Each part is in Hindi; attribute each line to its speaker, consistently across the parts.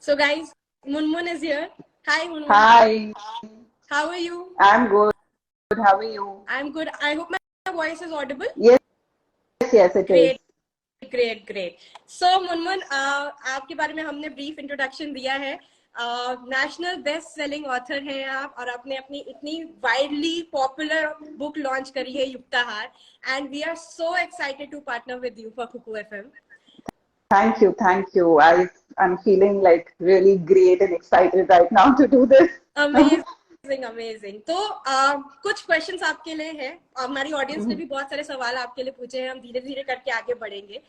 Speaker 1: So guys, Munmun is here. Hi Munmun.
Speaker 2: Hi,
Speaker 1: How are you?
Speaker 2: I'm good. How are you?
Speaker 1: I'm good. I hope my voice is audible.
Speaker 2: Yes, yes, it is.
Speaker 1: Great, great, great. So Munmun, आपके बारे में हमने brief introduction दिया है. नेशनल बेस्ट सेलिंग ऑथर हैं आप और आपने अपनी इतनी वाइडली पॉपुलर बुक लॉन्च करी है Yuktahaar and we are so excited to partner with you for Kuku FM.
Speaker 2: Thank you, thank you. I'm feeling like really great and excited right now to do this.
Speaker 1: Amazing amazing. तो कुछ क्वेश्चंस आपके लिए हैं. हमारी ऑडियंस ने भी बहुत सारे सवाल आपके लिए पूछे हैं. हम धीरे धीरे करके आगे बढ़ेंगे.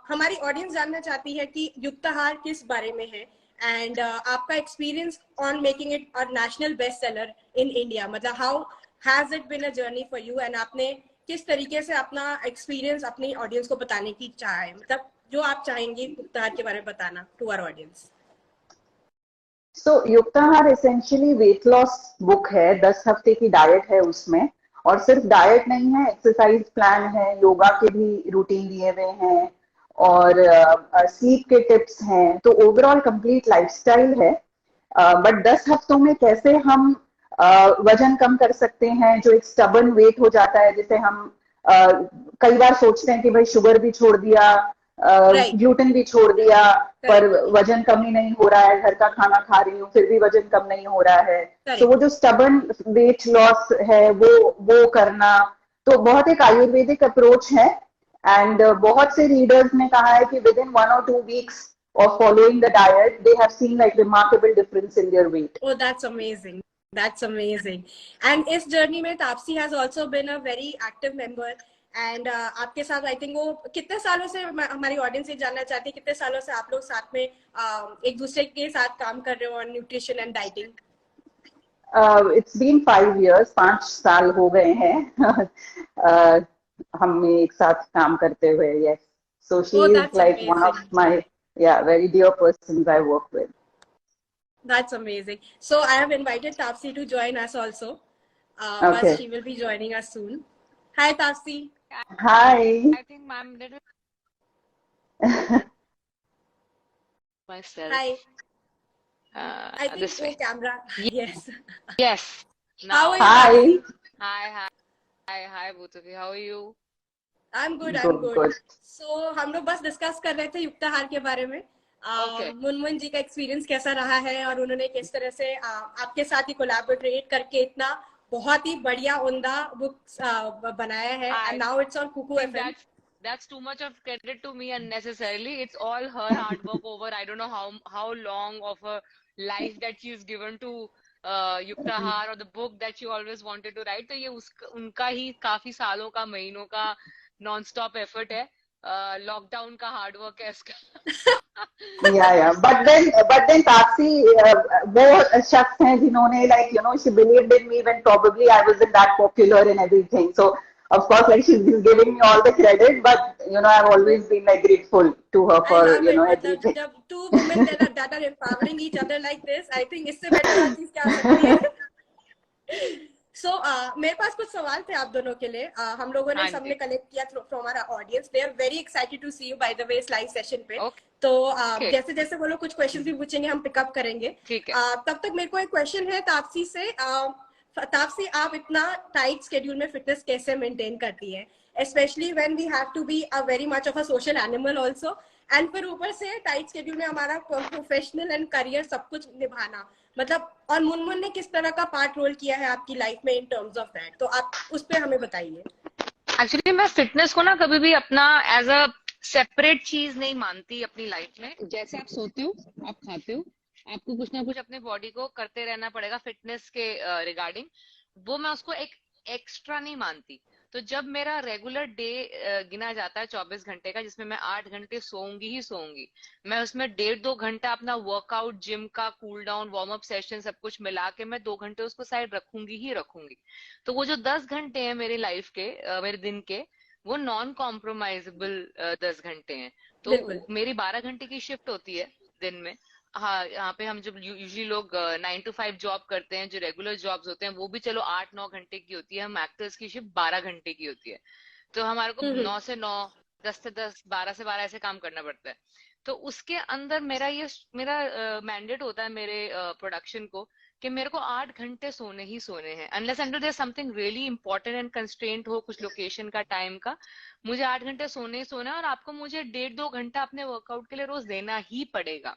Speaker 1: हमारी ऑडियंस जानना चाहती है कि युक्ताहार किस बारे में है एंड आपका experience on making it a national best seller in India. मतलब how has it been a journey for you and आपने किस तरीके से अपना एक्सपीरियंस अपनी ऑडियंस को बताने की चाह है. मतलब जो आप चाहेंगे युक्ताहार के बारे में बताना to our audience.
Speaker 2: So, Yuktahaar essentially weight loss book है. 10 हफ्ते की डाइट है उसमें. और सिर्फ डाइट नहीं है, एक्सरसाइज प्लान है, योगा के भी रूटीन दिए हुए हैं और स्लीप के टिप्स हैं. तो ओवरऑल कंप्लीट लाइफस्टाइल है. बट 10 हफ्तों में कैसे हम वजन कम कर सकते हैं, जो एक स्टबर्न वेट हो जाता है, जैसे हम कई बार सोचते हैं कि भाई शुगर भी छोड़ दिया, ग्लूटेन भी छोड़ दिया, पर वजन कम ही नहीं हो रहा है, घर का खाना खा रही हूँ फिर भी वजन कम नहीं हो रहा है. तो वो जो स्टबर्न वेट लॉस है वो करना, तो बहुत एक आयुर्वेदिक अप्रोच है. एंड बहुत से रीडर्स ने कहा है कि with in 1 or 2 weeks of following the diet they have seen like remarkable difference in their weight.
Speaker 1: Oh, that's amazing. That's amazing. And इस जर्नी में Taapsee has also been a very active member. And आपके साथ आई थिंक वो कितने सालों से, हमारी ऑडियंस ये जानना चाहती है कितने सालों से आप लोग साथ में एक दूसरे के साथ काम कर रहे हो on nutrition and dieting.
Speaker 2: It's been 5 years, 5 साल हो गए हैं हम एक साथ काम करते हुए. Yes, so she is like one of my very dear persons I work with.
Speaker 1: That's amazing. So I have invited Tapsi to join us also.
Speaker 2: Okay.
Speaker 1: But she will be joining us soon. Hi Tapsi.
Speaker 2: Hi.
Speaker 3: I think I'm little myself.
Speaker 1: Hi. I think
Speaker 3: this way.
Speaker 1: Camera. Yes.
Speaker 3: Yes.
Speaker 1: Now. How are
Speaker 2: you?
Speaker 3: Hi, both of you. How are you?
Speaker 1: I'm good. I'm good. So हम लोग बस डिस्कस कर रहे थे युक्ताहार के बारे में. मुनमुन जी का एक्सपीरियंस कैसा रहा है और उन्होंने किस तरह से आपके साथ ही कोलैबोरेट करके इतना बहुत ही बढ़िया उम्दा बुक्स बनाया है. And now it's on Kuku FM.
Speaker 3: That's too much of credit to me unnecessarily. It's all her hard work over I don't know how long of a life that she's given to युक्ताहार or the book that she always wanted to write. तो ये उनका ही काफी सालों का, महीनों का नॉन स्टॉप एफर्ट है. लॉकडाउन का हार्ड वर्क है इसका.
Speaker 2: yeah. But then Taapsee वो शख्स हैं जिन्होंने like she believed in me when probably I wasn't that popular and everything. So of course like she's been giving me all the credit, but I've always been like grateful to her for everything.
Speaker 1: जब two women that are empowering each other like this, I think इससे बेटर चीज क्या हो सकती है. So, मेरे पास कुछ सवाल थे आप दोनों के लिए. हम लोगों ने सबने कलेक्ट किया from our audience. They are very excited to see you by the way इस लाइव सेशन पे. तो जैसे जैसे वो लोग कुछ क्वेश्चंस भी पूछेंगे हम पिकअप करेंगे. तब तक मेरे को एक क्वेश्चन है तापसी से. तापसी, आप इतना टाइट स्केड्यूल में फिटनेस कैसे मेंटेन करती है, specially when we have to be a very much of a social animal also, and फिर ऊपर से टाइट स्केड्यूल में हमारा प्रोफेशनल एंड करियर सब कुछ निभाना. मतलब और मुनमुन ने किस तरह का पार्ट रोल किया है आपकी लाइफ में इन टर्म्स ऑफ दैट, तो आप उस पे हमें बताइए.
Speaker 3: एक्चुअली मैं फिटनेस को ना कभी भी अपना एज अ सेपरेट चीज नहीं मानती अपनी लाइफ में. जैसे आप सोते हो, आप खाते हो, आपको कुछ ना कुछ अपने बॉडी को करते रहना पड़ेगा फिटनेस के रिगार्डिंग. वो मैं उसको एक एक्स्ट्रा नहीं मानती. तो जब मेरा रेगुलर डे गिना जाता है 24 घंटे का, जिसमें मैं 8 घंटे सोऊंगी, मैं उसमें 1.5-2 घंटा अपना वर्कआउट, जिम का cool down, warm up session सब कुछ मिला के मैं 2 घंटे उसको साइड रखूंगी. तो वो जो 10 घंटे हैं मेरी लाइफ के, मेरे दिन के, वो नॉन कॉम्प्रोमाइजेबल 10 घंटे हैं. तो मेरी 12 घंटे की शिफ्ट होती है दिन में. हाँ, यहाँ पे हम जब यूजुअली लोग 9 to 5 जॉब करते हैं, जो रेगुलर जॉब्स होते हैं वो भी चलो 8-9 घंटे की होती है. हम एक्टर्स की शिफ्ट 12 घंटे की होती है. तो हमारे को 9 से 9, 10 से 10, 12 से 12 ऐसे काम करना पड़ता है. तो उसके अंदर मेरा मैंडेट होता है मेरे प्रोडक्शन को कि मेरे को 8 घंटे सोने ही सोने हैं, unless under their something really important and constraint हो कुछ लोकेशन का टाइम का। मुझे 8 घंटे सोने ही सोना है, और आपको मुझे 1.5-2 घंटा अपने वर्कआउट के लिए रोज देना ही पड़ेगा।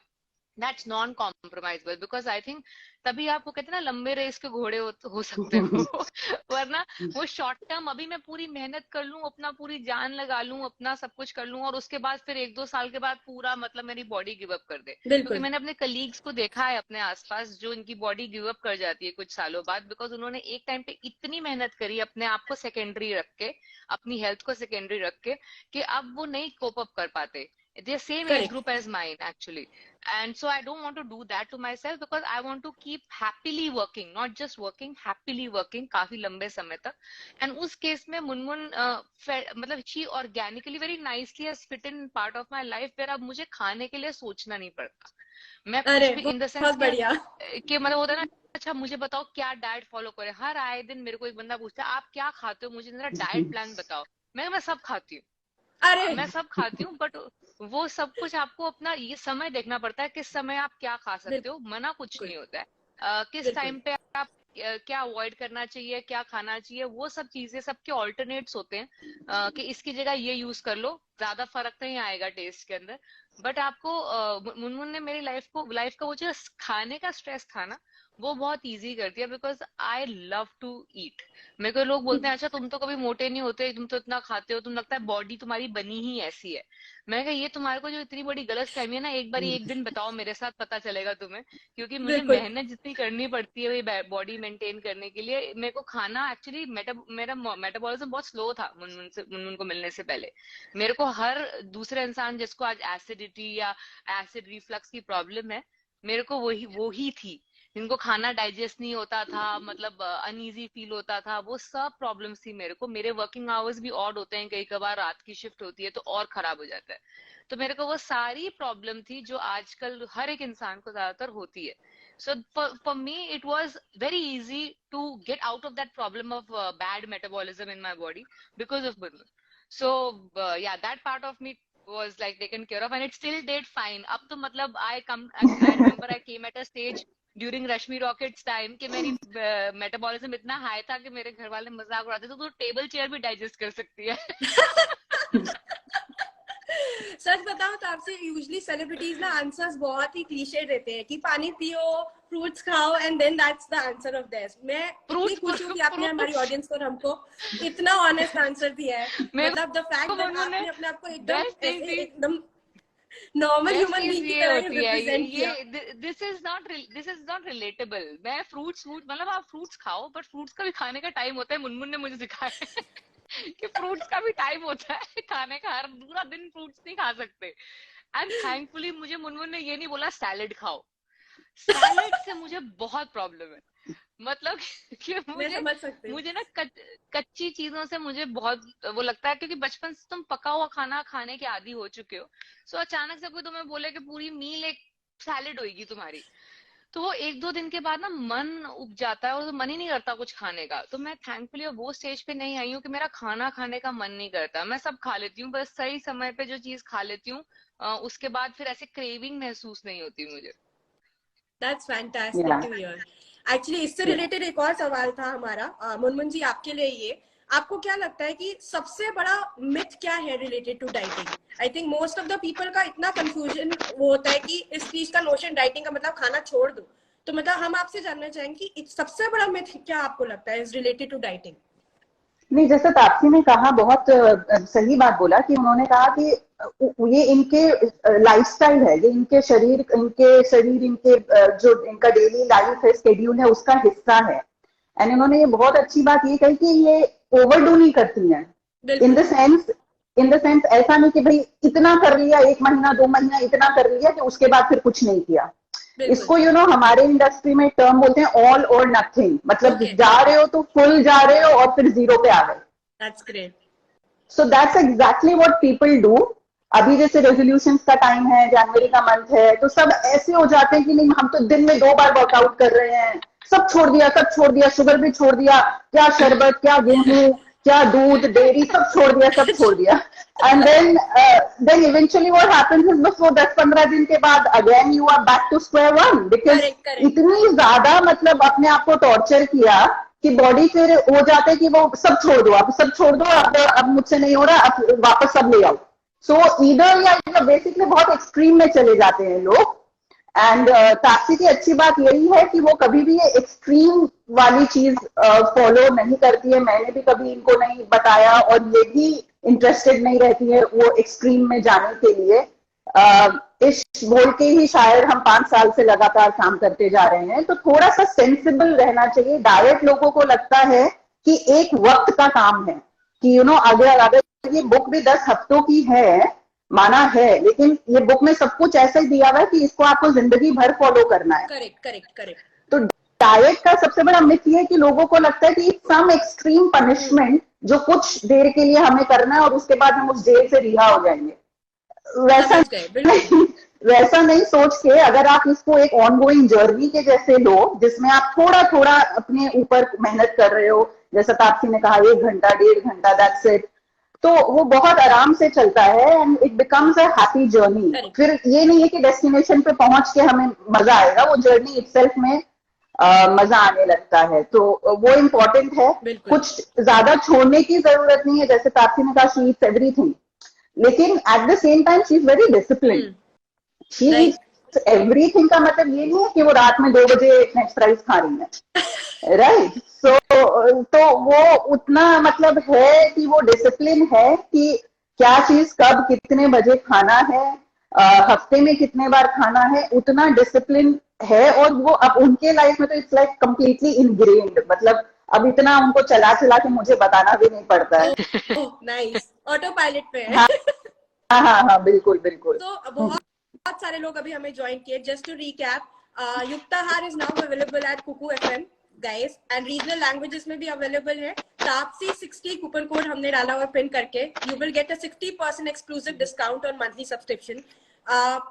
Speaker 3: That's non compromisable, because I think तभी आपको कहते हैं ना लंबे रेस के घोड़े हो सकते हो। वरना वो शॉर्ट टर्म अभी मैं पूरी मेहनत कर लूं, अपना पूरी जान लगा लूं, अपना सब कुछ कर लूं, और उसके बाद फिर 1-2 साल के बाद पूरा मतलब मेरी बॉडी गिव अप कर दे। क्योंकि मैंने अपने कलीग्स को देखा है अपने आसपास जो इनकी बॉडी गिव अप कर जाती है कुछ सालों बाद, बिकॉज उन्होंने एक टाइम पे इतनी मेहनत करी अपने आप को सेकेंडरी रख के, अपनी हेल्थ को सेकेंडरी रख के, कि अब वो नहीं कोप अप कर पाते। They're same age group as mine actually, and so I don't want to do that to myself, because I want to keep happily working, not just working, happily working काफी लंबे समय तक। and उस केस में मुनमुन मतलब she organically very nicely has fit in part of my life, where अब मुझे खाने के लिए सोचना नहीं पड़ता। मैं कुछ भी इन द सेंस कि मतलब होता है ना, अच्छा मुझे बताओ क्या डाइट फॉलो करें। हर आए दिन मेरे को एक बंदा पूछता है आप क्या खाते हो, मुझे मेरा डाइट प्लान बताओ। मैं सब खाती हूँ, मैं सब खाती हूँ, बट वो सब कुछ आपको अपना ये समय देखना पड़ता है, किस समय आप क्या खा सकते हो, मना कुछ नहीं होता है। किस टाइम पे आप क्या अवॉइड करना चाहिए, क्या खाना चाहिए, वो सब चीजें सबके ऑल्टरनेट्स होते हैं। कि इसकी जगह ये यूज कर लो, ज्यादा फर्क नहीं आएगा टेस्ट के अंदर। बट आपको मुनमुन ने मेरी लाइफ का वो जो खाने का स्ट्रेस था ना, वो बहुत इजी कर दिया, because I love to eat. मेरे को लोग बोलते हैं अच्छा तुम तो कभी मोटे नहीं होते, तुम तो इतना खाते हो, तुम लगता है बॉडी तुम्हारी बनी ही ऐसी है। मैं कहा ये तुम्हारे को जो इतनी बड़ी गलत फहमी है ना, एक बार एक दिन बताओ मेरे साथ, पता चलेगा तुम्हें। क्योंकि मुझे मेहनत जितनी करनी पड़ती है बॉडी मेंटेन करने के लिए, मेरे को खाना एक्चुअली मेरा मेटाबॉलिज्म बहुत स्लो था मुनमुन को मिलने से पहले। मेरे को हर दूसरे इंसान जिसको आज एसिडिटी या एसिड रिफ्लक्स की प्रॉब्लम है, मेरे को वो ही थी। जिनको खाना डाइजेस्ट नहीं होता था, मतलब अनईजी फील होता था, वो सब प्रॉब्लम्स थी मेरे को। मेरे वर्किंग आवर्स भी ऑड होते हैं, कई कबार रात की शिफ्ट होती है तो और खराब हो जाता है। तो मेरे को वो सारी प्रॉब्लम थी जो आजकल हर एक इंसान को ज्यादातर होती है। So for me it was very easy to get out of that problem of bad metabolism in my body because of Munmun. So yeah, that part of me was like taken care of, and it still did fine. अब तो मतलब I remember I came at a stage during Rashmi rockets time कि मेरी मेटाबॉलिज्म इतना हाई था कि मेरे घर वाले मजाक उड़ाते थे तो टेबल चेयर भी डाइजेस्ट कर सकती है।
Speaker 1: सच बताओ तो आपसे यूजुअली सेलिब्रिटीज ना आंसर्स बहुत ही क्लीशे देते हैं कि पानी पियो, फ्रूट्स खाओ, and then that's the answer of this. मैं इतनी खुश हूँ कि आपने हमारी ऑडियंस को हमको इतना ऑनेस्ट आंसर दिया है। मतलब द फैक्ट दैट आपने अपने आप को एकदम नॉर्मल ह्यूमन बीइंग की तरह रिप्रेजेंट किया।
Speaker 3: This is not relatable. मैं फ्रूट्स मतलब आप फ्रूट्स खाओ, बट फ्रूट्स का भी खाने का टाइम होता है। मुनमुन ने मुझे सिखाया कि फ्रूट्स का भी टाइम होता है खाने का, हर पूरा दिन फ्रूट्स नहीं खा सकते। एंड थैंकफुली मुझे मुनमुन ने ये नहीं बोला सैलेड खाओ। सैलेड से मुझे बहुत प्रॉब्लम है, मतलब कि मुझे ना कच्ची चीजों से मुझे बहुत वो लगता है, क्योंकि बचपन से तुम पका हुआ खाना खाने के आदी हो चुके हो। सो अचानक से कोई तुम्हें बोले कि पूरी मील एक सैलेड होगी तुम्हारी, तो वो 1-2 दिन के बाद ना मन उब जाता है और मन ही नहीं करता कुछ खाने का। तो मैं थैंकफुली वो स्टेज पे नहीं आई हूँ कि मेरा खाना खाने का मन नहीं करता। मैं सब खा लेती हूँ, बस सही समय पे जो चीज खा लेती हूँ, उसके बाद फिर ऐसे क्रेविंग महसूस नहीं होती मुझे।
Speaker 1: That's fantastic to hear. Actually, इससे रिलेटेड एक और सवाल था हमारा मुनमुन जी आपके लिए। ये आपको क्या लगता है कि सबसे बड़ा मिथ क्या है related to dieting? I think most of the people का इतना कंफ्यूजन वो होता है कि इस चीज का नोशन डाइटिंग का मतलब खाना छोड़ दो। तो मतलब हम आपसे जानना चाहेंगे कि सबसे बड़ा मिथ क्या आपको लगता है इज रिलेटेड टू डाइटिंग?
Speaker 2: नहीं, जैसे तापसी ने कहा, बहुत सही बात बोला कि उन्होंने कहा कि ये इनके लाइफस्टाइल है, ये इनके शरीर इनके जो इनका डेली लाइफ है, शेड्यूल है, उसका हिस्सा है। एंड इन्होंने ये बहुत अच्छी बात ये कही कि ये ओवरडू नहीं करती हैं। इन द सेंस ऐसा नहीं कि भाई इतना कर लिया, 1 महीना 2 महीना इतना कर लिया कि उसके बाद फिर कुछ नहीं किया। इसको हमारे इंडस्ट्री में टर्म बोलते हैं ऑल और नथिंग। मतलब जा रहे हो तो फुल जा रहे हो और फिर 0 पे आ गए।
Speaker 1: That's great.
Speaker 2: So that's exactly what people do. अभी जैसे रेजोल्यूशंस का टाइम है, जनवरी का मंथ है, तो सब ऐसे हो जाते हैं कि नहीं हम तो दिन में 2 बार वर्कआउट कर रहे हैं, सब छोड़ दिया, शुगर भी छोड़ दिया, क्या शरबत, क्या गेहूं, क्या दूध, डेयरी, सब छोड़ दिया। And then eventually what happens is बस वो 10-15 दिन के बाद again you are back to square one because
Speaker 1: Correct.
Speaker 2: इतनी ज्यादा मतलब अपने आप को टॉर्चर किया कि बॉडी फिर हो जाता है कि वो सब छोड़ दो, आप सब छोड़ दो, अब मुझसे नहीं हो रहा, अब वापस सब ले आओ. सो ईदर या बेसिकली बहुत एक्सट्रीम में चले जाते हैं लोग. एंड तापसी की अच्छी बात यही है कि वो कभी भी ये एक्सट्रीम वाली चीज फॉलो नहीं करती है. मैंने भी कभी इनको नहीं बताया और ये भी इंटरेस्टेड नहीं रहती है वो एक्सट्रीम में जाने के लिए. इस बोल के ही शायद हम 5 साल से लगातार काम करते जा रहे हैं. तो थोड़ा सा सेंसिबल रहना चाहिए. डायरेक्ट लोगों को लगता है कि एक वक्त का काम है कि अगर ये बुक भी 10 हफ्तों की है, माना है, लेकिन ये बुक में सब कुछ ऐसा ही दिया हुआ है कि इसको आपको जिंदगी भर फॉलो करना है.
Speaker 1: करेक्ट.
Speaker 2: तो डाइट का सबसे बड़ा मिथ ये है कि लोगों को लगता है कि सम एक्सट्रीम पनिशमेंट जो कुछ देर के लिए हमें करना है और उसके बाद हम उस जेल से रिहा हो जाएंगे. वैसा नहीं सोच के अगर आप इसको एक ऑनगोइंग जर्नी के जैसे लो जिसमें आप थोड़ा थोड़ा अपने ऊपर मेहनत कर रहे हो, जैसा तापसी ने कहा 1 घंटा 1.5 घंटा दैट्स इट, तो वो बहुत आराम से चलता है and it becomes a happy journey. फिर ये नहीं है कि डेस्टिनेशन पे पहुंच के हमें मजा आएगा, वो जर्नी इटसेल्फ में मजा आने लगता है. तो वो इम्पोर्टेंट है. कुछ ज्यादा छोड़ने की जरूरत नहीं है. जैसे तापसी ने कहा शी ईट्स एवरीथिंग, लेकिन at the same time she is very discipline. She Yeats everything का मतलब ये नहीं है कि वो रात में 2 बजे फ्रेंच फ्राइज खा रही है, राइट. तो वो उतना मतलब है कि वो डिसिप्लिन है कि क्या चीज कब कितने बजे खाना है, हफ्ते में कितने बार खाना है, उतना डिसिप्लिन है. और वो अब उनके लाइफ में तो इट्स लाइक कंप्लीटली इनग्रेन्ड. मतलब अब इतना उनको चला चला के मुझे बताना भी नहीं पड़ता है.
Speaker 1: नाइस, ऑटो पायलट पे है.
Speaker 2: हाँ, बिल्कुल.
Speaker 1: तो बहुत सारे लोग अभी हमें ज्वाइन किए. Just to recap, Yuktahaar is now available at Kuku FM guys, and regional languages में भी अवेलेबल है. तापसी 60 कूपन कोड हमने डाला हुआ प्रिंट करके. You will get a 60% exclusive discount on monthly subscription.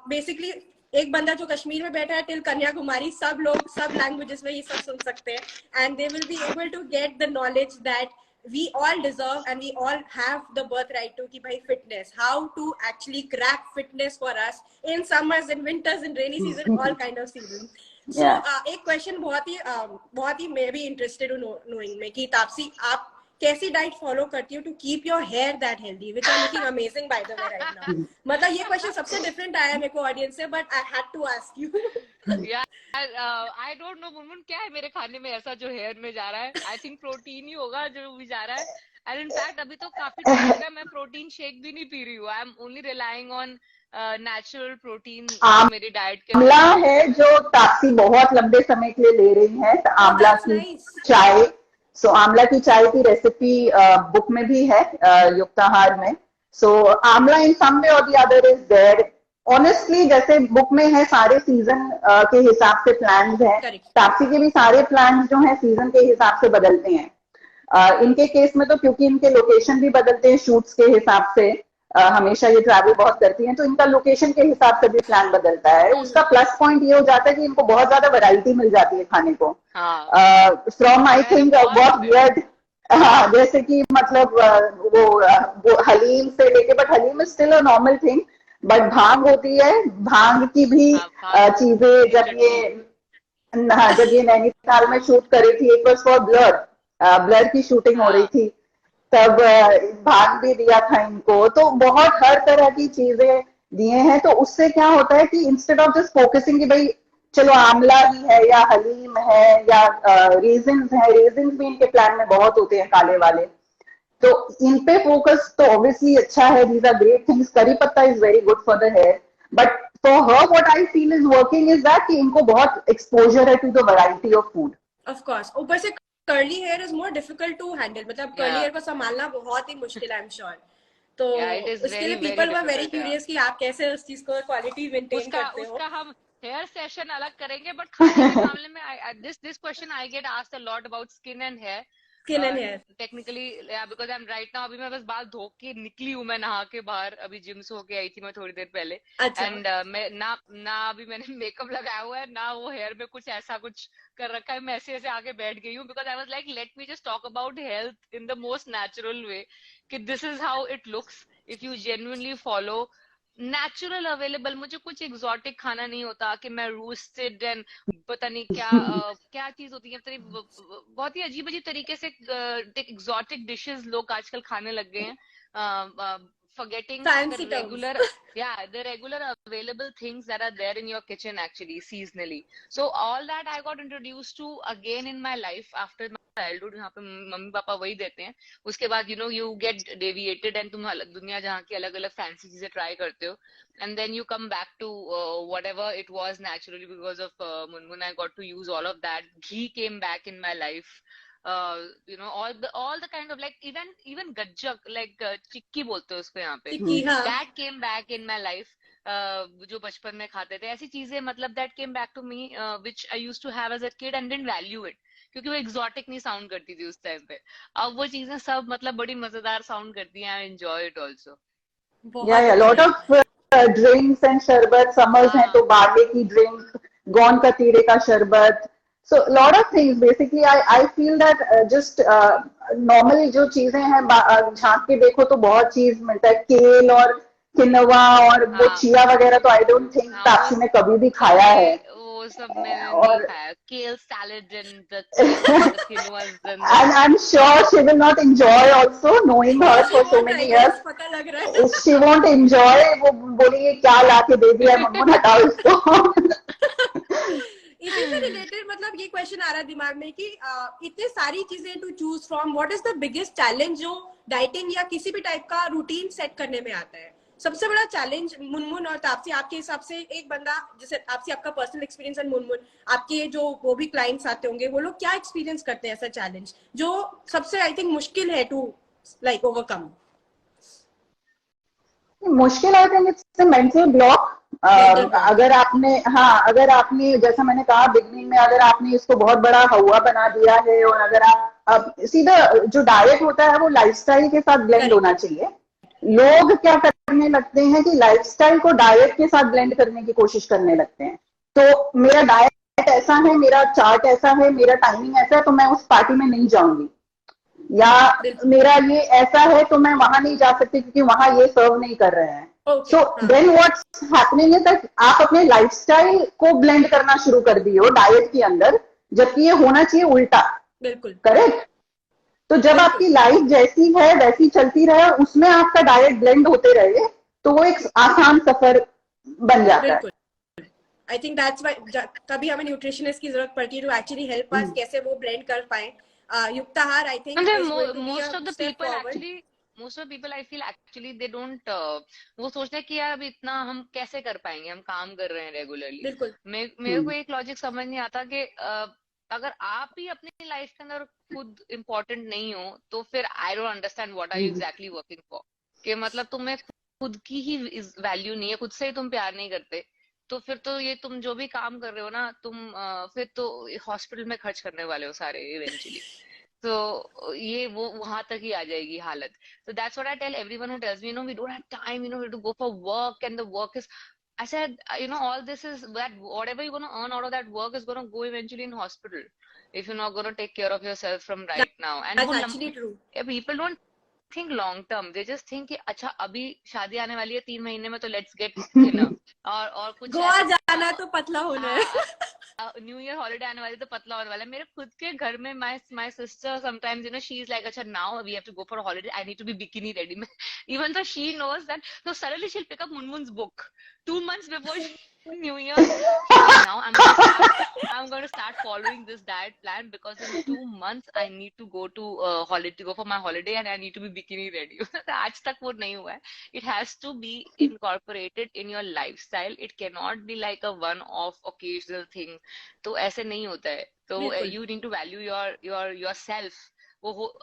Speaker 1: Basically एक बंदा जो कश्मीर में बैठा है टिल कन्याकुमारी, सब लोग सब लैंग्वेजेस में ये सब सुन सकते हैं and they will be able to get the knowledge that we all deserve and we all have the birthright to ki bhai fitness, how to actually crack fitness for us in summers, in winters, in rainy season, all kind of seasons. So एक क्वेश्चन बहुत ही मैं भी इंटरेस्टेड हूँ नोइंग में कि तापसी आप कैसी डाइट फॉलो करती हो to keep your hair that healthy, which are looking amazing by the way right now. मतलब ये क्वेश्चन सबसे डिफरेंट आया मेरे को ऑडियंस से, but I had to ask you.
Speaker 3: I don't know Munmun क्या है मेरे खाने में ऐसा जो हेयर में जा रहा है. आई थिंक प्रोटीन ही होगा जो भी जा रहा है. एंड इनफैक्ट अभी तो काफी टाइम हो गया मैं प्रोटीन शेक भी नहीं पी रही हूँ. I am only relying on natural protein मेरी डाइट के.
Speaker 2: आंवला है जो तापसी बहुत लंबे समय के लिए ले रही है, तो आंवला की चाय. सो आंवला की चाय की रेसिपी बुक में भी है, युक्ताहार में. सो आंवला इन सम वे और the other is there. Honestly जैसे बुक में है सारे सीजन के हिसाब से प्लान्स हैं. तापसी के भी सारे प्लान्स जो हैं सीजन के हिसाब से बदलते हैं. इनके केस में तो क्योंकि इनके लोकेशन भी बदलते हैं शूट्स के हिसाब से, हमेशा ये ट्रैवल बहुत करती हैं, तो इनका लोकेशन के हिसाब से भी प्लान बदलता है. उसका प्लस पॉइंट ये हो जाता है कि इनको बहुत ज्यादा वैरायटी मिल जाती है खाने को. फ्रॉम आई थिंक बहुत वियर्ड, जैसे कि मतलब वो हलीम से लेके, but haleem is still a normal thing, but bhang होती है. भांग की भी चीजें जब ये नैनीताल में शूट कर रही थी, इट वॉज फॉर ब्लर की शूटिंग हो रही थी, तब भाग भी दिया था इनको. तो बहुत हर तरह की चीजें दिए हैं. तो उससे क्या होता है कि इंस्टेड ऑफ जस्ट फोकसिंग कि भाई चलो आंवला ही है या हलीम है या रेजिन्स है, रेजिन्स भी इनके प्लान में बहुत होते हैं काले वाले, तो इन पे फोकस तो ऑब्वियसली अच्छा है. These are great things. Curry patta is very good for the hair, but for her what I feel is working is that कि इनको बहुत एक्सपोजर है to the variety of food.
Speaker 1: Of course ऊपर से curly hair is more difficult to handle. मतलब कर्ली हेयर को संभालना बहुत ही मुश्किल है, आई एम श्योर. तो उसके लिए पीपल वर वेरी क्यूरियस कि आप कैसे उस चीज को क्वालिटी मेंटेन करते हो.
Speaker 3: उसका हम हेयर सेशन अलग करेंगे, बट खाने के मामले में this question I get asked a lot about skin and hair. Technically because I am right now, अभी मैं बस बाल धो के निकली हूँ, मैं नहा के बाहर अभी जिम से होके आई थी मैं थोड़ी देर पहले. एंड मैं ना अभी मैंने मेकअप लगाया हुआ है ना वो हेयर में कुछ ऐसा कुछ कर रखा है. मैं ऐसे आके बैठ गई हूँ because I was like let me just talk about health in the most natural way कि this is how it looks. if you genuinely follow natural available, मुझे कुछ एग्जॉटिक खाना नहीं होता कि मैं रोस्टेड एंड पता नहीं क्या क्या चीज होती है, बहुत ही अजीब अजीब तरीके से एग्जॉटिक डिशेस लोग आजकल खाने लग गए हैं, forgetting
Speaker 1: Fancy
Speaker 3: the
Speaker 1: terms.
Speaker 3: the regular available things that are there in your kitchen actually seasonally. So all that I got introduced to again in my life after my childhood. यहाँ पे मम्मी पापा वही देते हैं, उसके बाद you get deviated and तुम दुनिया जहाँ की अलग अलग fancy चीजें try करते हो, and then you come back to whatever it was naturally because of Munmun. I got to use all of that. Ghee came back in my life. All the kind of like even gajjak, like चिक्की बोलते हैं उसको यहाँ पे,
Speaker 1: चिक्की, हाँ.
Speaker 3: that came back in my life. जो बचपन में खाते थे ऐसी चीजें, मतलब that came back to me which I used to have as a kid and didn't value it, क्योंकि वो exotic नहीं sound करती थी उस टाइम पे. अब वो चीजें सब मतलब बड़ी मजेदार sound करती हैं. I enjoy it also.
Speaker 2: Yeah, lot of drinks and शरबत. Summers हैं तो बारले की drink, गौन का तीरे का शरबत. So lot of things basically I feel that just normal जो चीजें हैं झांक के देखो तो बहुत चीज मिलता है. केल और किनवा और वो चिया वगैरह तो I don't think तापसी ने कभी भी खाया है.
Speaker 3: वो सब मैंने नहीं खाया. Kale salad and the quinoas
Speaker 2: and I'm sure she will not enjoy also, knowing her for so many years.
Speaker 1: पता लग रहा है.
Speaker 2: She won't enjoy. वो बोलेगी क्या लाके दे दिया मम्मू, हटाओ इसको.
Speaker 1: इसी से रिलेटेड मतलब ये क्वेश्चन आ रहा है दिमाग में कि इतने सारी चीजें to choose from, what is the biggest challenge जो डाइटिंग या किसी भी टाइप का रूटीन सेट करने में आता है? सबसे बड़ा चैलेंज मुनमुन और तापसी, आपके हिसाब से एक बंदा जैसे तापसी आपका पर्सनल एक्सपीरियंस है, मुनमुन आपके जो वो भी क्लाइंट्स आते होंगे, वो लोग क्या एक्सपीरियंस करते हैं ऐसा चैलेंज जो सबसे आई थिंक मुश्किल है टू लाइक ओवरकम?
Speaker 2: मुश्किल I think it's a mental block. अगर आपने जैसा मैंने कहा बिगनिंग में, अगर आपने इसको बहुत बड़ा हवा बना दिया है, और अगर आप सीधा जो डाइट होता है वो लाइफस्टाइल के साथ ब्लेंड होना चाहिए. लोग क्या करने लगते हैं कि लाइफस्टाइल को डाइट के साथ ब्लेंड करने की कोशिश करने लगते हैं. तो मेरा डाइट ऐसा है, मेरा चार्ट ऐसा है, मेरा टाइमिंग ऐसा है, तो मैं उस पार्टी में नहीं जाऊंगी, या मेरा ये ऐसा है तो मैं वहां नहीं जा सकती क्योंकि वहां ये सर्व नहीं कर रहे हैं. So then what's happening is that आप अपने लाइफस्टाइल को ब्लेंड करना शुरू कर दिए हो डाइट के अंदर, जबकि ये होना चाहिए उल्टा. बिल्कुल करेक्ट. तो जब आपकी लाइफ जैसी है वैसी चलती रहे, उसमें आपका डाइट ब्लेंड होते रहे, तो वो एक आसान सफर बन जाता है.
Speaker 1: आई थिंक दैट्स व्हाई तभी हमें न्यूट्रिशनिस्ट की जरूरत पड़ती है टू एक्चुअली हेल्प अस कैसे वो ब्लेंड कर पाए. Yuktahaar I think
Speaker 3: most of the people I feel actually they don't वो सोचते हैं कि यार अभी इतना हम कैसे कर पाएंगे, हम काम कर रहे हैं रेगुलरली. मेरे को एक लॉजिक समझ नहीं आता कि अगर आप ही अपनी लाइफ के अंदर खुद इम्पोर्टेंट नहीं हो तो फिर I don't understand what are you exactly working for. कि मतलब तुम्हें खुद की ही वैल्यू नहीं है, खुद से ही तुम प्यार नहीं करते, तो फिर तो ये तुम जो भी काम कर रहे हो ना, तुम फिर तो हॉस्पिटल में खर्च करने वाले हो सारे इवेंचुअली. तो ये वो वहां तक ही आ जाएगी हालत. So that's what I tell everyone who tells me, we don't have time, we have to go for work and the work is, I said, all this is that whatever you're going to earn out of that work is going to go eventually in hospital if you're not going to take care of yourself from right now. And
Speaker 1: that's actually true.
Speaker 3: People don't think long term, they just think कि अच्छा अभी शादी आने वाली है 3 महीने में, तो let's get dinner और कुछ
Speaker 1: गोवा जाना तो पतला होना है,
Speaker 3: न्यू ईयर हॉलिडे आने वाली तो पतला होने वाला है. मेरे खुद के घर में my sister sometimes she is like अच्छा now we have to go for holiday, I need to be bikini ready. Even though she knows that, so suddenly she'll pick up Munmun's book 2 months before New Year. Now I'm going to start following this diet plan because in 2 months I need to go to holiday, go for my holiday, and I need to be bikini ready. आज तक वो नहीं हुआ है. It has to be incorporated in your lifestyle. It cannot be like a one-off occasional thing. तो ऐसे नहीं होता है. तो you need to value yourself.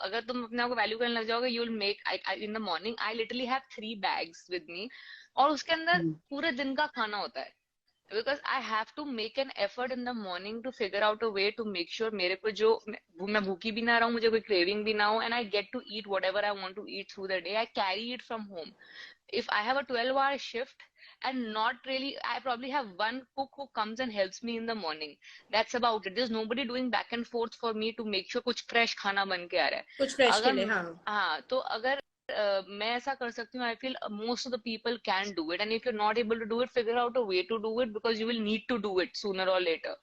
Speaker 3: अगर तुम अपने आप को वैल्यू करने लग जाओगे, you'll make in the morning I literally have 3 bags with me, और उसके अंदर पूरे दिन का खाना होता है. Because I have to make an effort in the morning to figure out a way to make sure मेरे को जो मैं भूखी भी ना रहूं, मुझे कोई craving भी ना हो, and I get to eat whatever I want to eat through the day. I carry it from home. If I have a 12-hour shift and not really, I probably have one cook who comes and helps me in the morning. That's about it. There's nobody doing back and forth for me to make sure कुछ fresh खाना बन के आ रहा है.
Speaker 1: कुछ fresh के लिए, हाँ.
Speaker 3: तो अगर मैं ऐसा कर सकती हूँ, I feel most of the people can do it, and if you are not able to do it, figure out a way to do it, because you will need to do it sooner और later.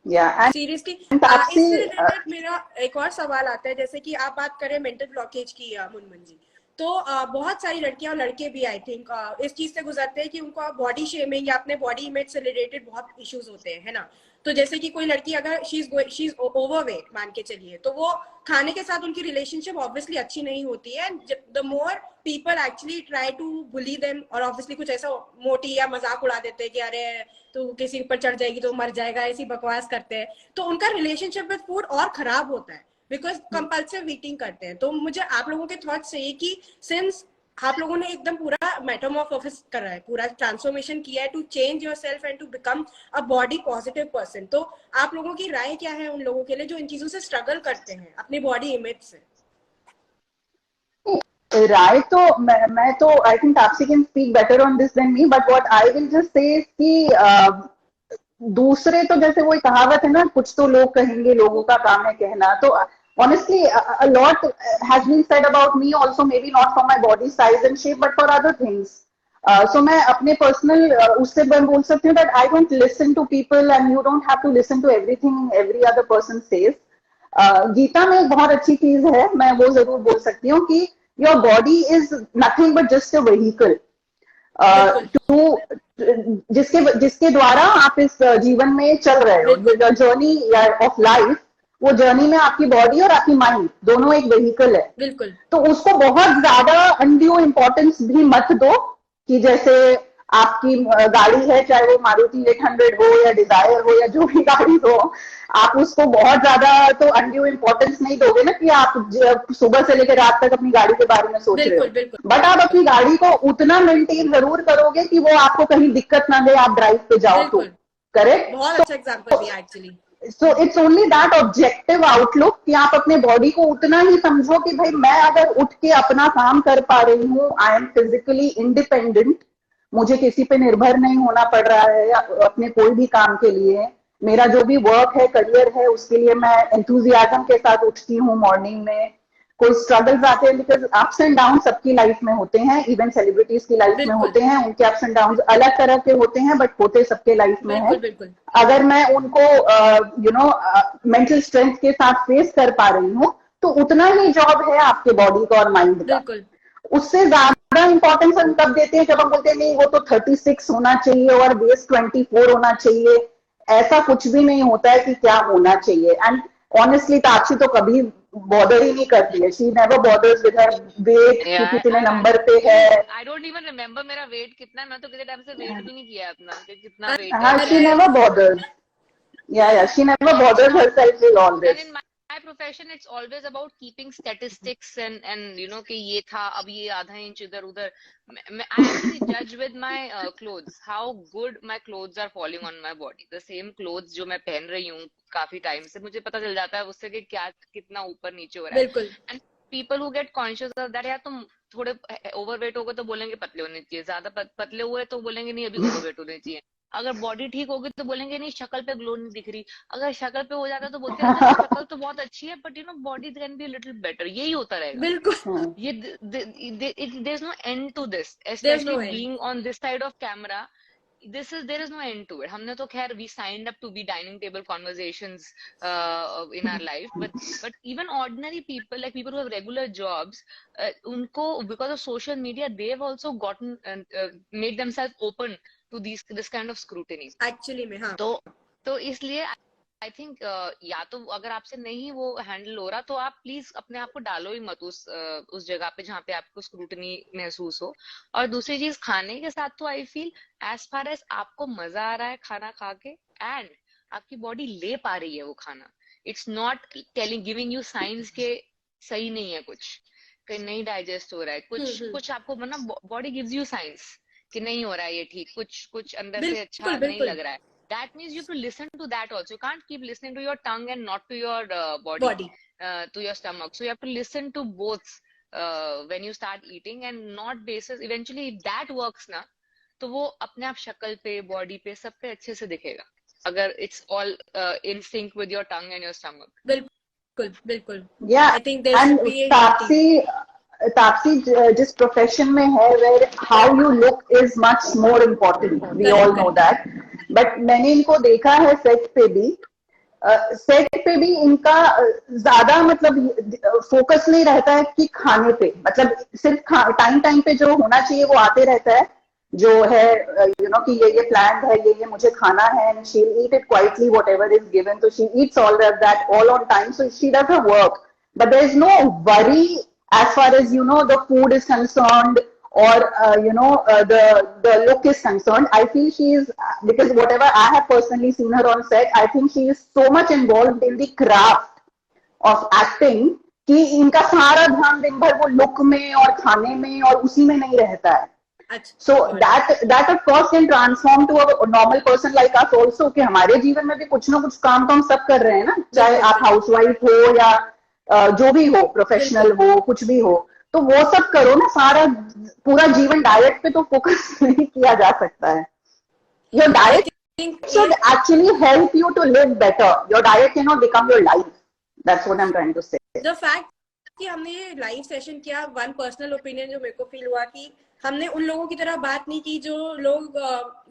Speaker 2: Yeah,
Speaker 1: seriously
Speaker 2: and Taapsee,
Speaker 1: इससे रिलेटेड मेरा एक और सवाल आता है, जैसे कि आप बात करें मेंटल ब्लॉकेज की मुनमुन जी, तो बहुत सारी लड़कियां और लड़के भी आई थिंक इस चीज से गुजरते हैं कि उनको बॉडी शेमिंग या अपने बॉडी इमेज से रिलेटेड बहुत इश्यूज होते हैं, है ना। तो जैसे कि कोई लड़की अगर शी इज ओवरवेट मान के चलिए, तो वो खाने के साथ उनकी रिलेशनशिप ऑब्वियसली अच्छी नहीं होती है, the more people actually try to bully them, और ऑब्वियसली कुछ ऐसा मोटी या मजाक उड़ा देते हैं कि अरे तो किसी ऊपर चढ़ जाएगी तो मर जाएगा, ऐसी बकवास करते हैं, तो उनका रिलेशनशिप विद फूड और खराब होता है बिकॉज कंपल्सिव ईटिंग करते हैं। तो मुझे आप लोगों के थॉट्स चाहिए कि सिंस आप लोगों ने एकदम पूरा मेटामॉर्फोसिस करा है, पूरा ट्रांसफॉर्मेशन किया है to change yourself and to become a body positive person, तो आप लोगों की राय क्या है उन लोगों के लिए जो इन चीजों से स्ट्रगल करते हैं अपनी बॉडी इमेज से?
Speaker 2: राय तो मैं तो I think Taapsee can speak better on this than me, but what I will just say कि दूसरे तो जैसे वही कहावत है ना, कुछ तो लोग कहेंगे, लोगों का काम है कहना, तो honestly a lot has been said about me also, maybe not for my body size and shape but for other things. So मैं अपने personal उससे मैं बोल सकती हूँ that I don't listen to people and you don't have to listen to everything every other person says. Gita में एक बहुत अच्छी चीज है, मैं वो जरूर बोल सकती हूँ कि your body is nothing but just a vehicle to जिसके द्वारा आप इस जीवन में चल रहे हो, जर्नी ऑफ लाइफ, वो जर्नी में आपकी बॉडी और आपकी माइंड दोनों एक व्हीकल है।
Speaker 1: बिल्कुल।
Speaker 2: तो उसको बहुत ज्यादा अनड्यू इम्पोर्टेंस भी मत दो कि जैसे आपकी गाड़ी है, चाहे वो मारुति 800 हो या डिजायर हो या जो भी गाड़ी हो, आप उसको बहुत ज्यादा तो अनड्यू इम्पोर्टेंस नहीं दोगे ना कि आप सुबह से लेकर रात तक अपनी गाड़ी के बारे में सोच रहे हो, बट आप अपनी गाड़ी को उतना मेंटेन जरूर करोगे कि वो आपको कहीं दिक्कत ना दे, आप ड्राइव पे जाओ तो। करेक्ट?
Speaker 1: बहुत अच्छा एग्जांपल दिया actually.
Speaker 2: So it's only that objective outlook कि आप अपने बॉडी को उतना ही समझो कि भाई मैं अगर उठ के अपना काम कर पा रही हूँ, आई एम फिजिकली इंडिपेंडेंट, मुझे किसी पे निर्भर नहीं होना पड़ रहा है अपने कोई भी काम के लिए, मेरा जो भी वर्क है, करियर है, उसके लिए मैं एंथुजियाज्म के साथ उठती हूँ मॉर्निंग में। कोई स्ट्रगल्स आते हैं बिकॉज अप्स एंड डाउन सबकी लाइफ में होते हैं, इवन सेलिब्रिटीज की लाइफ में होते हैं, उनके अप्स एंड डाउन अलग तरह के होते हैं बट होते सबके लाइफ में है। अगर मैं उनको मेंटल स्ट्रेंथ के साथ फेस कर पा रही हूँ तो उतना ही जॉब है आपके बॉडी का और माइंड का। उससे ज्यादा इंपॉर्टेंस हम तब देते हैं जब हम बोलते हैं नहीं वो तो 36 होना चाहिए और वेस्ट 24 होना चाहिए। ऐसा कुछ भी नहीं होता है कि क्या होना चाहिए। एंड ऑनेस्टली तापसी तो कभी बॉदर ही नहीं करती है, she never bothers with her weight कि कितने नंबर पे है।
Speaker 3: आई डोंट इवन रिमेम्बर मेरा वेट कितना है, मैं तो किसी टाइम से वेट भी नहीं किया अपना कि कितना वेट है।
Speaker 2: हाँ, शी नेवर बॉदर्स, या she never bothers herself with all this.
Speaker 3: My profession, it's always about keeping statistics and you know कि ये था अब ये आधा इंच इधर उधर। I actually judge with my clothes how good my clothes are falling on my body. The same clothes जो मैं पहन रही हूँ काफी टाइम से, मुझे पता चल जाता है उससे कि क्या कितना ऊपर नीचे हो रहा है। बिल्कुल। And people who get conscious of that, यार तुम थोड़े ओवरवेट हो गए तो बोलेंगे पतले होने चाहिए, ज्यादा पतले हुए तो बोलेंगे नहीं अभी ओवरवेट होने चाहिए। अगर बॉडी ठीक होगी तो बोलेंगे नहीं शक्ल पे ग्लो नहीं दिख रही, अगर शक्ल पे हो जाता है तो बोलते हैं शक्ल तो बहुत अच्छी है but you know body can be little better. यही होता रहेगा। बिल्कुल। ये there is no end to this, specially being on this side of camera, there is no end to it. हमने तो खैर we signed up to be dining table conversations in our life, but even ordinary people, like people who have regular jobs, उनको because of social media they've also gotten made themselves open to this kind of scrutiny actually में। हाँ, तो इसलिए आई थिंक या तो अगर आपसे नहीं वो हैंडल हो रहा तो आप प्लीज अपने आप को डालो ही मत उस जगह पे जहाँ पे आपको स्क्रूटनी महसूस हो। और दूसरी चीज खाने के साथ तो I feel as far as आपको मजा आ रहा है खाना खा के एंड आपकी बॉडी ले पा रही है वो खाना, it's not telling giving you science के सही नहीं है कुछ, कि नहीं डाइजेस्ट हो रहा है कुछ आपको मतलब बॉडी गिव्स यू साइंस कि नहीं हो रहा है ये ठीक, कुछ अंदर से अच्छा नहीं लग रहा है। That means you have to listen to that also. You can't keep listening to your tongue and not to your body. To your stomach. So you have to listen to both when you start eating and not basis. Eventually, if that works ना, तो वो अपने आप शक्ल पे, बॉडी पे, सब पे अच्छे से दिखेगा। अगर it's all in sync with your tongue and your stomach. बिल्कुल, बिल्कुल।
Speaker 2: Yeah. I think there should be a Taapsee जिस प्रोफेशन में है, where how you look is much more important, we all know that, but मैंने इनको देखा है सेट पे भी, इनका ज्यादा मतलब फोकस नहीं रहता है कि खाने पे, मतलब सिर्फ टाइम टाइम पे जो होना चाहिए वो आते रहता है, जो है कि ये प्लान है, ये मुझे खाना है, and she will eat it quietly whatever is given, तो she eats all that all on time, so she does her work, but there is no worry as far as the food is concerned, or the look is concerned. I feel she is, because whatever I have personally seen her on set, I think she is so much involved in the craft of acting कि इनका सारा ध्यान दिन भर वो लुक में और खाने में और उसी में नहीं रहता है. So that of course can transform to a normal person like us also, कि हमारे जीवन में भी कुछ ना कुछ काम तो हम सब कर रहे हैं ना, चाहे आप हाउसवाइफ हो या जो भी हो, प्रोफेशनल हो, कुछ भी हो, तो वो सब करो ना. सारा पूरा जीवन डाइट पे तो फोकस नहीं किया जा सकता है. Your diet should actually help you to live better. Your diet cannot become your life. That's what I'm trying to say.
Speaker 1: The fact कि हमने ये लाइव सेशन किया, वन पर्सनल ओपिनियन जो मेरे को फील हुआ कि हमने उन लोगों की तरह बात नहीं की जो लोग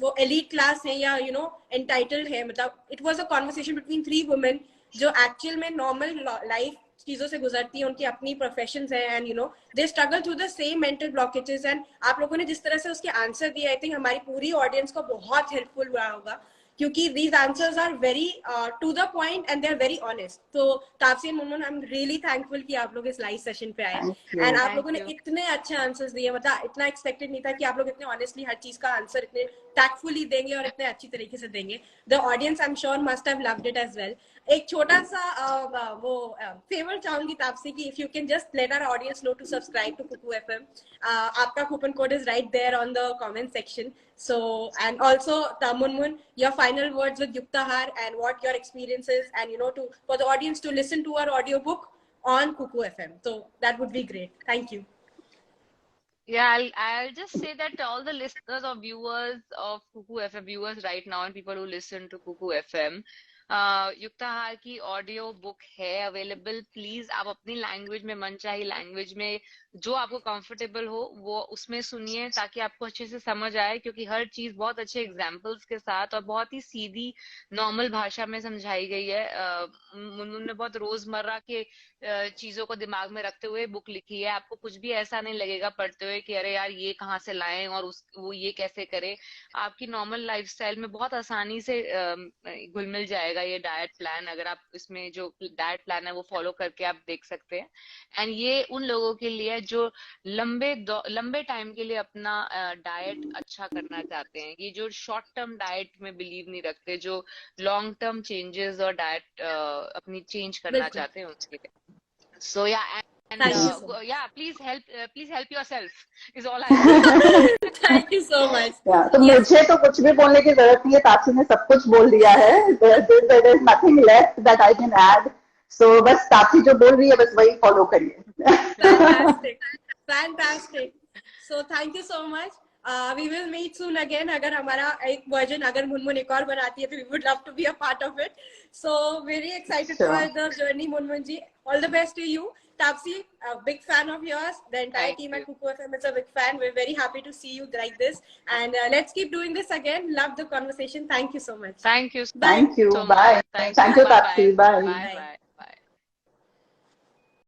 Speaker 1: वो एलीट क्लास है या एंटाइटल्ड है. मतलब it was a conversation between 3 women जो एक्चुअल में नॉर्मल लाइफ चीजों से गुजरती है, उनकी अपनी प्रोफेशंस है, and they struggle through the same mental blockages. And आप लोगों ने जिस तरह से उसके आंसर दिए, आई थिंक हमारी पूरी ऑडियंस को बहुत हेल्पफुल हुआ होगा, क्योंकि these answers are very to the point and they are very honest. तो Taapsee and Munmun, I am really thankful कि आप लोग इस लाइव सेशन पे आए, एंड आप लोगों ने इतने अच्छे आंसर्स दिए. मतलब इतना एक्सपेक्टेड नहीं था कि आप लोग इतने ऑनेस्टली हर चीज का आंसर इतने टैक्टफुली देंगे और इतने अच्छी तरीके से देंगे. The audience I am sure must have loved it as well. एक छोटा सा वो फेवर चाहूंगी तापसी की, if you can just let our audience know to subscribe to Kuku FM. आपका coupon code is right there on the comment section. So, and also Munmun, your final words with Yuktahar and what your experience is, and for the audience to listen to our audiobook on Kuku FM. So that would be great. Thank you.
Speaker 3: Yeah, I'll just say that all the listeners or viewers of Kuku FM, viewers right now and people who listen to Kuku FM, युक्ताहार की ऑडियो बुक है अवेलेबल. प्लीज आप अपनी लैंग्वेज में, मनचाही लैंग्वेज में जो आपको कंफर्टेबल हो वो उसमें सुनिए, ताकि आपको अच्छे से समझ आए, क्योंकि हर चीज बहुत अच्छे एग्जांपल्स के साथ और बहुत ही सीधी नॉर्मल भाषा में समझाई गई है. मुनमुन ने बहुत रोजमर्रा के चीजों को दिमाग में रखते हुए बुक लिखी है. आपको कुछ भी ऐसा नहीं लगेगा पढ़ते हुए कि अरे यार ये कहाँ से लाएं और वो ये कैसे करे. आपकी नॉर्मल लाइफस्टाइल में बहुत आसानी से घुल मिल जाएगा ये डाइट प्लान. अगर आप इसमें जो डाइट प्लान है वो फॉलो करके आप देख सकते हैं. एंड ये उन लोगों के लिए जो लंबे टाइम के लिए अपना डाइट अच्छा करना चाहते हैं, ये जो शॉर्ट टर्म डाइट में बिलीव नहीं रखते, जो लॉन्ग टर्म चेंजेस और डाइट अपनी चेंज करना चाहते हैं उनके लिए. सो या and yeah, please help yourself is all I say.
Speaker 1: Thank you so much.
Speaker 2: तो मुझे तो कुछ भी बोलने की जरूरत नहीं है, तापसी ने सब कुछ बोल दिया है. there is nothing left that I can add. So बस तापसी जो बोल रही है बस वही फॉलो करिए.
Speaker 1: Fantastic. So thank you so much. We will meet soon again. अगर हमारा एक वर्जन अगर मुनमुन एक और बनाती है तो we would love to be a part of it. So very excited for the journey, Munmun ji. All the best to you. Tapsi, a big fan of yours. The entire team at Kuku FM is a big fan. We're very happy to see you like this. And let's keep doing this again. Love the conversation. Thank you so much.
Speaker 3: Thank you.
Speaker 2: Thank you. Bye. Thank you, Tapsi. Bye.